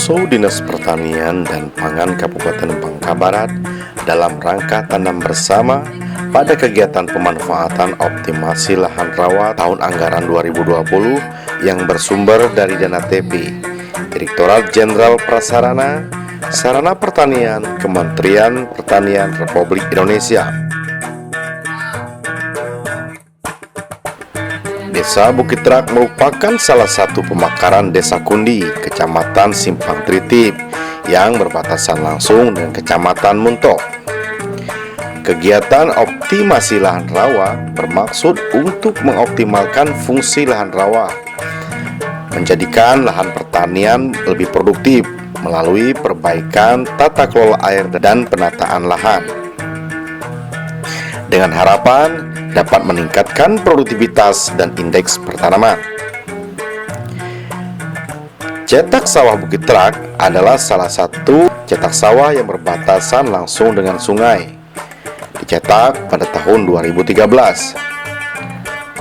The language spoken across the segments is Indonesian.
Poso Dinas Pertanian dan Pangan Kabupaten Bangka Barat dalam rangka tanam bersama pada kegiatan pemanfaatan optimasi lahan rawa tahun anggaran 2020 yang bersumber dari dana TP, Direktorat Jenderal Prasarana, Sarana Pertanian, Kementerian Pertanian Republik Indonesia. Desa Bukit Rak merupakan salah satu pemekaran Desa Kundi, Kecamatan Simpang Tritip, yang berbatasan langsung dengan Kecamatan Muntok. Kegiatan optimasi lahan rawa bermaksud untuk mengoptimalkan fungsi lahan rawa, menjadikan lahan pertanian lebih produktif melalui perbaikan tata kelola air dan penataan lahan, dengan harapan dapat meningkatkan produktivitas dan indeks pertanaman. Cetak Sawah Bukit Rak adalah salah satu cetak sawah yang berbatasan langsung dengan sungai. Dicetak pada tahun 2013.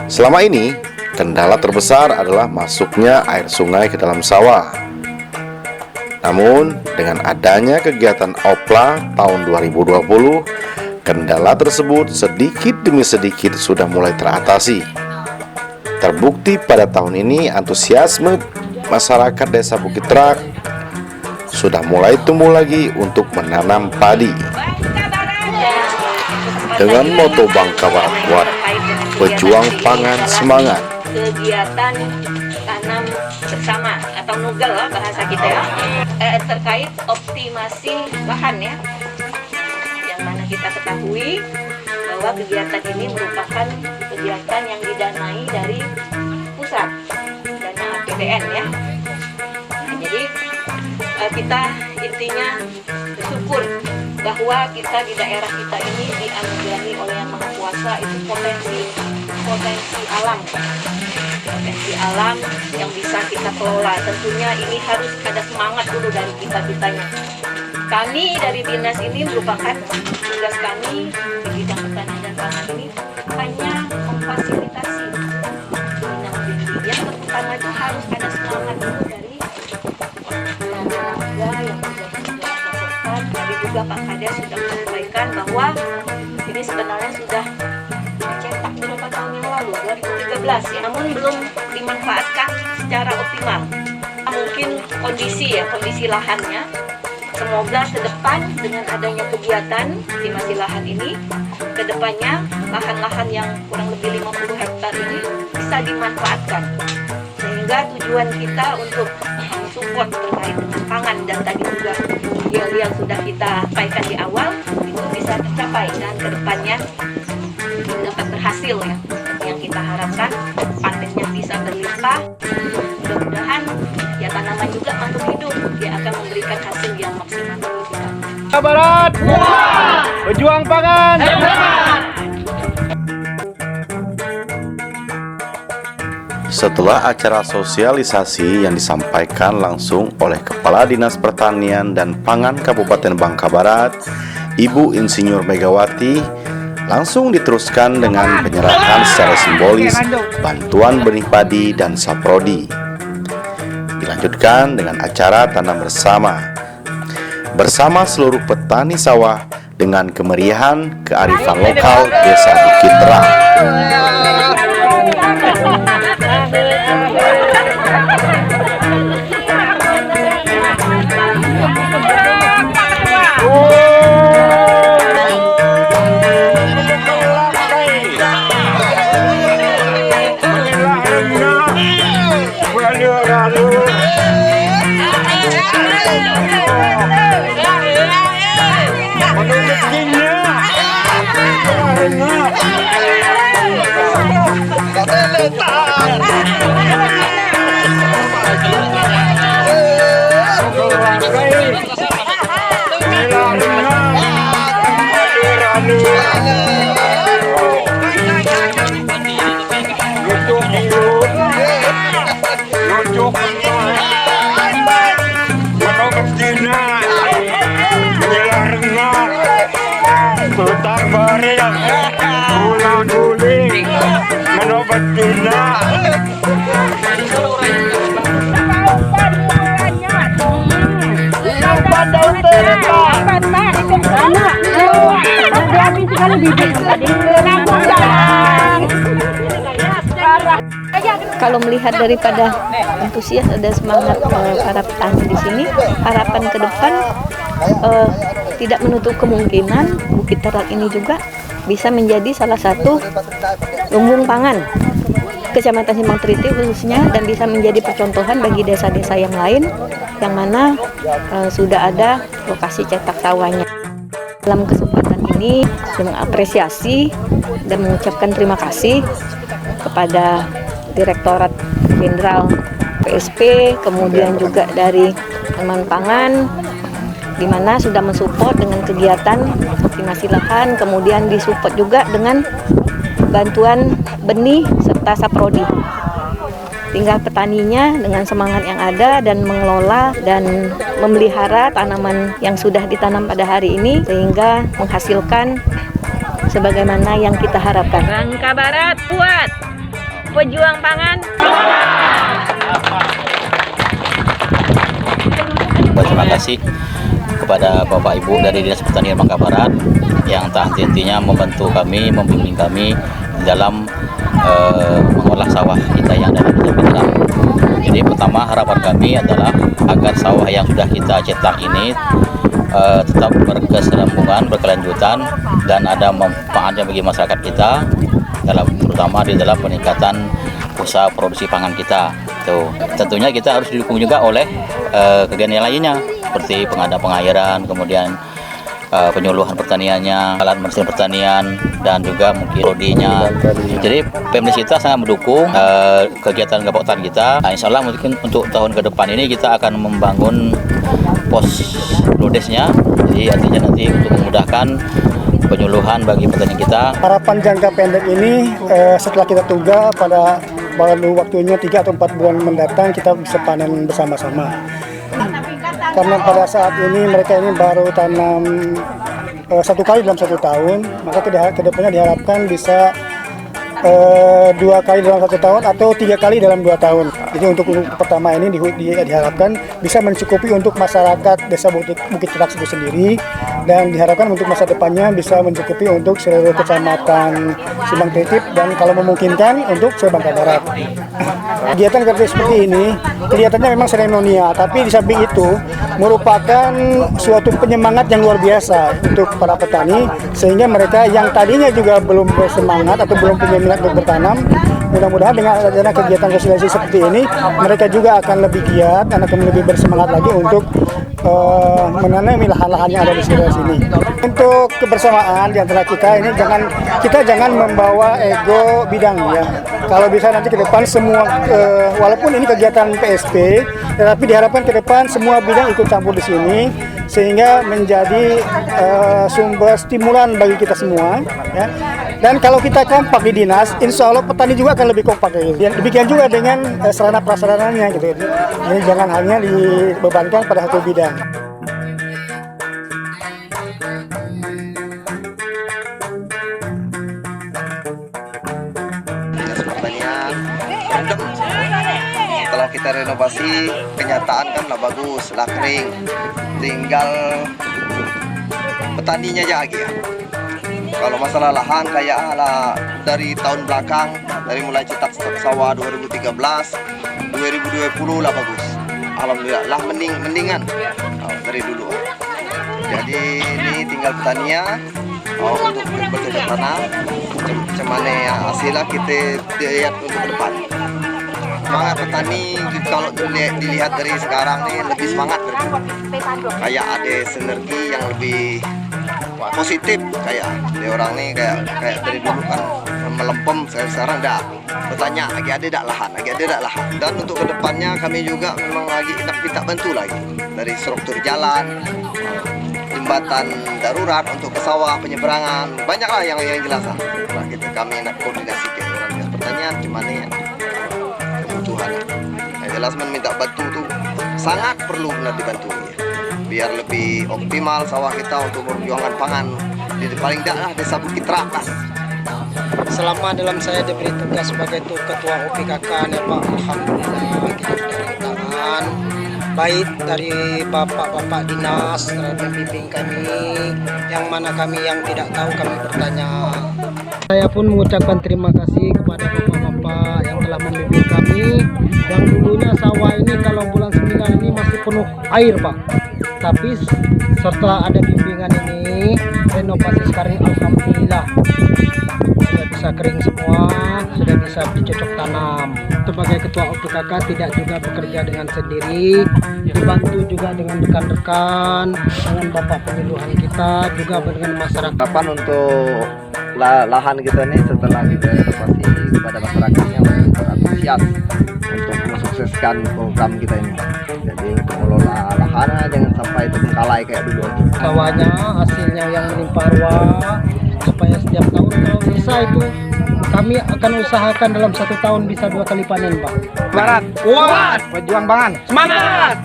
Selama ini, kendala terbesar adalah masuknya air sungai ke dalam sawah. Namun, dengan adanya kegiatan OPLA tahun 2020, kendala tersebut sedikit demi sedikit sudah mulai teratasi. Terbukti pada tahun ini antusiasme masyarakat Desa Bukit Rak sudah mulai tumbuh lagi untuk menanam padi. Dengan moto Bangka Barat kuat, pejuang pangan semangat. Kegiatan tanam bersama atau nugel lah bahasa kita ya, terkait optimasi lahan ya, yang mana kita ketahui bahwa kegiatan ini merupakan kegiatan yang didanai dari pusat, dana APBN ya. Nah, jadi kita intinya bersyukur bahwa kita di daerah kita ini dianugerahi oleh Yang Maha Kuasa itu potensi alam yang bisa kita kelola. Tentunya ini harus ada semangat dulu dari kita-kitanya. Kami dari dinas ini merupakan tugas kami di bidang pertanian dan pangan ini hanya memfasilitasi. Yang pertama itu harus ada semangat dulu dari warga yang sudah melakukan. Tadi juga Pak Kades sudah menyampaikan bahwa ini sebenarnya sudah dicetak beberapa tahun yang lalu, 2013 ya, namun belum dimanfaatkan secara optimal. Mungkin kondisi lahannya. Semoga ke depan dengan adanya kegiatan optimasi lahan ini, ke depannya lahan-lahan yang kurang lebih 50 hektar ini bisa dimanfaatkan. Sehingga tujuan kita untuk support terkait dengan pangan dan tadi juga yang sudah kita sampaikan di awal itu bisa tercapai dan ke depannya dapat berhasil ya. Yang kita harapkan panennya bisa berlimpah. Mudah-mudahan ya tanaman juga makhluk hidup, dia akan memberikan hasil yang maksimal bagi kita. Bangka Barat, pejuang pangan. Setelah acara sosialisasi yang disampaikan langsung oleh Kepala Dinas Pertanian dan Pangan Kabupaten Bangka Barat, Ibu Insinyur Megawati, langsung diteruskan dengan penyerahan secara simbolis bantuan benih padi dan saprodi. Dilanjutkan dengan acara tanam bersama seluruh petani sawah dengan kemeriahan kearifan lokal Desa Bukit Rak. Kalau melihat daripada antusias ada semangat para petani di sini, harapan ke depan tidak menutup kemungkinan Bukit Terak ini juga bisa menjadi salah satu lumbung pangan Kecamatan Simpang Triti khususnya, dan bisa menjadi percontohan bagi desa-desa yang lain yang mana sudah ada lokasi cetak sawahnya. Dalam kesempatan ini saya mengapresiasi dan mengucapkan terima kasih kepada Direktorat Jenderal PSP, kemudian juga dari Kementerian Pangan, di mana sudah mensupport dengan kegiatan optimasi lahan, kemudian disupport juga dengan bantuan benih serta saprodi. Tinggal petaninya dengan semangat yang ada dan mengelola dan memelihara tanaman yang sudah ditanam pada hari ini sehingga menghasilkan sebagaimana yang kita harapkan. Bangka Barat kuat, pejuang pangan. Terima kasih kepada Bapak Ibu dari Dinas Pertanian Bangka Barat yang tak henti-hentinya membantu kami, membimbing kami dalam mengolah sawah kita yang ada di Bukit Terak. Jadi pertama harapan kami adalah agar sawah yang sudah kita cetak ini tetap berkesinambungan, berkelanjutan, dan ada manfaatnya bagi masyarakat kita, terutama di dalam peningkatan usaha produksi pangan kita. Tuh, tentunya kita harus didukung juga oleh kegiatan yang lainnya seperti pengairan, kemudian penyuluhan pertaniannya, alat mesin pertanian, dan juga mungkin prodinya. Jadi Pemdes kita sangat mendukung kegiatan gabah kita. Nah, insya Allah mungkin untuk tahun ke depan ini kita akan membangun pos lodesnya. Jadi artinya nanti untuk memudahkan penyuluhan bagi petani kita. Harapan jangka pendek ini setelah kita tunggu pada waktunya 3 atau 4 bulan mendatang kita bisa panen bersama-sama. Karena pada saat ini mereka ini baru tanam 1 kali dalam 1 tahun, maka kedepannya diharapkan bisa 2 kali dalam 1 tahun atau 3 kali dalam 2 tahun. Jadi untuk pertama ini diharapkan bisa mencukupi untuk masyarakat Desa Bukit Terak itu sendiri, dan diharapkan untuk masa depannya bisa mencukupi untuk seluruh kecamatan Simpang Triti dan kalau memungkinkan untuk Bangka Barat. Kegiatan kerja seperti ini kelihatannya memang seremonial, tapi di samping itu merupakan suatu penyemangat yang luar biasa untuk para petani, sehingga mereka yang tadinya juga belum bersemangat atau belum punya minat untuk bertanam, mudah-mudahan dengan adanya kegiatan sosialisasi seperti ini mereka juga akan lebih giat dan akan lebih bersemangat lagi untuk menanami lahan-lahan yang ada di sekitar sini. Untuk kebersamaan di antara kita ini jangan membawa ego bidang ya. Kalau bisa nanti ke depan semua walaupun ini kegiatan PSP, tetapi diharapkan ke depan semua bidang ikut campur di sini sehingga menjadi sumber stimulan bagi kita semua ya. Dan kalau kita kompak di dinas, insya Allah petani juga akan lebih kompak. Dan demikian juga dengan sarana prasarananya gitu. Jadi jangan hanya dibebankan pada satu bidang. Dinas Pertanian rendem. Setelah kita renovasi, kenyataan kan lah bagus, lah kering. Tinggal petaninya aja lagi ya. Kalau masalah lahan kayak dari tahun belakang, dari mulai cetak sawah 2013, 2020 lah bagus. Alhamdulillah lah mendingan dari dulu. Jadi ini tinggal petaninya untuk bercocok tanam, cemane hasilnya kita lihat untuk ke depan. Semangat petani kalau dilihat dari sekarang nih lebih semangat kayak ada sinergi yang lebih positif, kayak dari orang nih kayak dari dulu kan melempem, sekarang dah bertanya lagi ada tak lahan, dan untuk kedepannya kami juga memang lagi kita bantu lagi dari struktur jalan, jembatan darurat untuk ke sawah, penyeberangan, banyaklah yang jelas lah. Nah, kami nak koordinasi ke orang Dinas Pertanian gimana ya kebutuhan. Yang jelas minta bantu tuh sangat perlu benar dibantu ya. Biar lebih optimal sawah kita untuk perjuangan pangan di paling daerah Desa Bukit Terak lah. Selama dalam saya diberi tugas sebagai ketua OPKK nih Pak, alhamdulillah kita sudah rintangan baik dari bapak-bapak dinas pembimbing kami, yang mana kami yang tidak tahu kami bertanya. Saya pun mengucapkan terima kasih kepada bapak-bapak yang telah membimbing kami. Yang dulunya sawah ini kalau bulan 9 ini masih penuh air, Pak. Tapi setelah ada bimbingan ini, renovasi sekarang alhamdulillah sudah bisa kering semua, sudah bisa bercocok tanam. Sebagai ketua OPKK tidak juga bekerja dengan sendiri, dibantu juga dengan rekan-rekan, dengan bapak penyuluhan kita, juga dengan masyarakat. Kapan untuk lahan kita nih setelah kita renovasi kepada masyarakatnya untuk antusias untuk mensukseskan program kita ini. Jadi untuk mengelola lahan jangan sampai terbengkalai kayak dulu aja. Sawahnya hasilnya yang melimpah ruah, supaya setiap tahun kalau bisa itu kami akan usahakan dalam 1 tahun bisa 2 kali panen, Pak. Barat, kuat, pejuang pangan, semangat.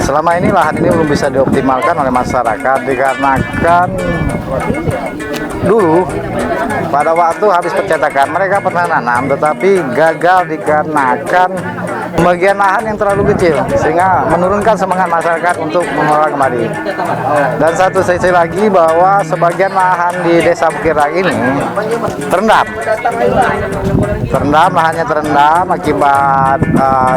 Selama ini lahan ini belum bisa dioptimalkan oleh masyarakat dikarenakan dulu pada waktu habis percetakan mereka pernah nanam tetapi gagal dikarenakan pembagian lahan yang terlalu kecil sehingga menurunkan semangat masyarakat untuk mengelola kembali. Dan satu sisi lagi bahwa sebagian lahan di Desa Bukit Rak ini terendam, lahannya terendam akibat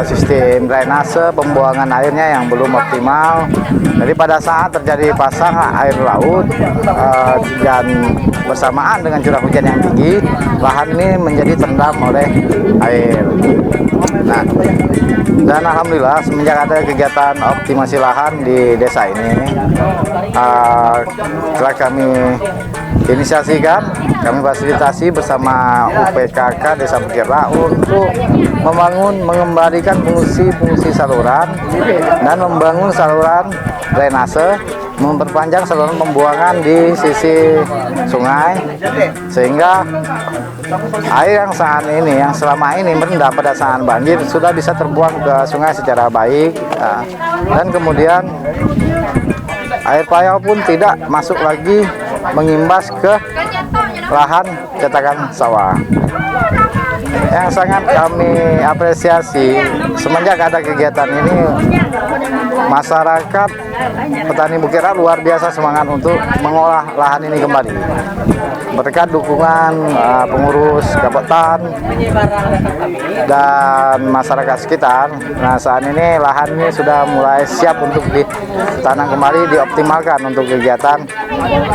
sistem drainase pembuangan airnya yang belum optimal. Jadi pada saat terjadi pasang air laut dan bersamaan dengan curah hujan yang tinggi, lahan ini menjadi terendam oleh air. Nah, dan alhamdulillah semenjak ada kegiatan optimasi lahan di desa ini telah kami inisiasikan, kami fasilitasi bersama UPKK Desa Bukit Rak untuk mengembalikan fungsi saluran dan membangun saluran drainase, memperpanjang saluran pembuangan di sisi sungai sehingga air yang selama ini merendam pada saat banjir sudah bisa terbuang ke sungai secara baik, dan kemudian air payau pun tidak masuk lagi mengimbas ke lahan cetakan sawah. Yang sangat kami apresiasi semenjak ada kegiatan ini, masyarakat petani Bukit Rak luar biasa semangat untuk mengolah lahan ini kembali. Berkat dukungan pengurus Kabupaten dan masyarakat sekitar, nah saat ini lahan ini sudah mulai siap untuk ditanam kembali, dioptimalkan untuk kegiatan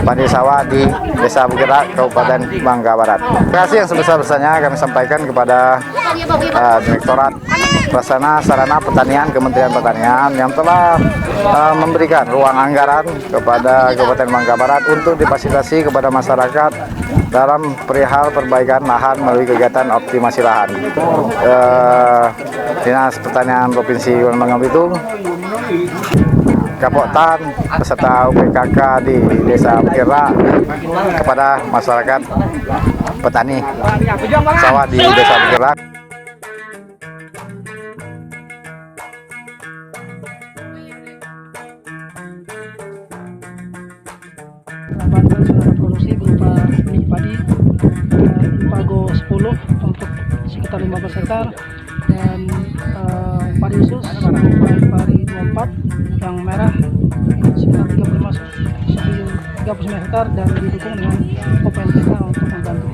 padi sawah di Desa Bukit Rak, Kabupaten Bangka Barat. Terima kasih yang sebesar-besarnya kami sampaikan kepada Direktorat Pelaksana Sarana Pertanian Kementerian Pertanian yang telah memberikan ruang anggaran kepada Kabupaten Bangka Barat untuk difasilitasi kepada masyarakat dalam perihal perbaikan lahan melalui kegiatan optimasi lahan. Dinas Pertanian Provinsi Bangka Belitung, Kabupaten beserta UPKK di Desa Bukit Rak kepada masyarakat petani sawah di Desa Bukit Rak. Bantuan sudah produksi berupa benih padi Impago 10 untuk sekitar 15 hektar, dan padi usus berupa padi 24 yang merah sekitar 39 hektar dan didukung dengan OPNTK untuk membantu.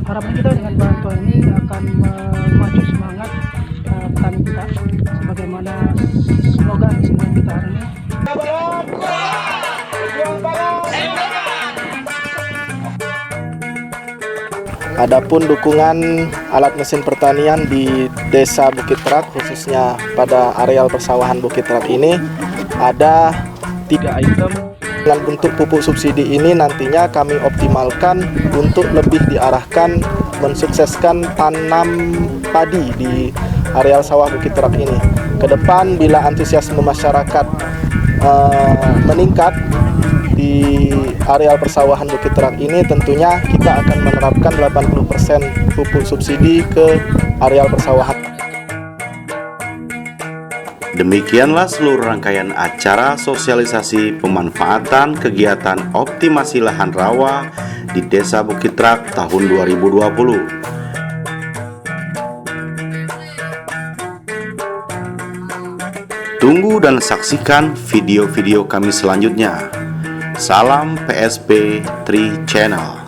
Harapan kita dengan bantuan ini akan memacu semangat petani kita sebagaimana slogan semua kita hari ini. Adapun dukungan alat mesin pertanian di Desa Bukit Rak, khususnya pada areal persawahan Bukit Rak ini, ada 3 item. Dengan bentuk pupuk subsidi ini nantinya kami optimalkan untuk lebih diarahkan mensukseskan tanam padi di areal sawah Bukit Rak ini. Kedepan bila antusiasme masyarakat meningkat di areal persawahan Bukit Rak ini, tentunya kita akan menerapkan 80% pupuk subsidi ke areal persawahan. Demikianlah seluruh rangkaian acara sosialisasi pemanfaatan kegiatan optimasi lahan rawa di Desa Bukit Rak tahun 2020. Tunggu dan saksikan video-video kami selanjutnya. Salam PSP Tri Channel.